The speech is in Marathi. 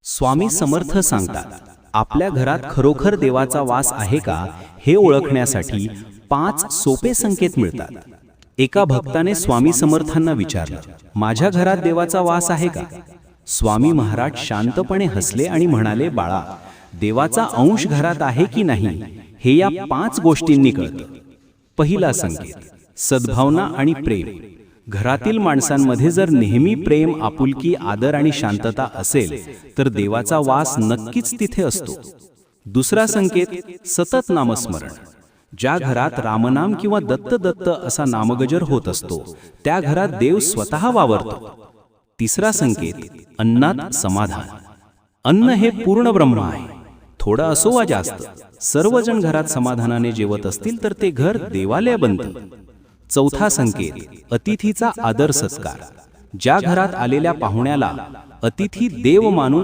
स्वामी समर्थ सांगतात, आपल्या घरात खरोखर देवाचा वास आहे का हे ओळखण्यासाठी 5 सोपे संकेत मिळतात. एका भक्ताने स्वामी समर्थांना विचारलं, माझ्या घरात देवाचा वास आहे का? स्वामी महाराज शांतपणे हसले आणि म्हणाले, बाळा, देवाचा अंश घरात आहे की नाही हे या 5 गोष्टींनी कळतं. पहिला संकेत, सद्भावना आणि प्रेम. घरातील माणसांमध्ये जर नेहमी प्रेम, आपुलकी, आदर आणि शांतता असेल तर देवाचा वास नक्कीच तिथे असतो. दुसरा संकेत, सतत नामस्मरण. ज्या घरात रामनाम किंवा दत्त दत्त असा नामगजर होत असतो त्या घरात देव स्वतः वावरतो. तिसरा संकेत, अन्नात समाधान. अन्न हे पूर्ण ब्रह्म आहे. थोडं असो वा जास्त, सर्वजण घरात समाधानाने जेवत असतील तर ते घर देवालय बनतं. चौथा संकेत, अतिथीचा आदर सत्कार. ज्या घरात आलेल्या पाहुण्याला अतिथी देव मानून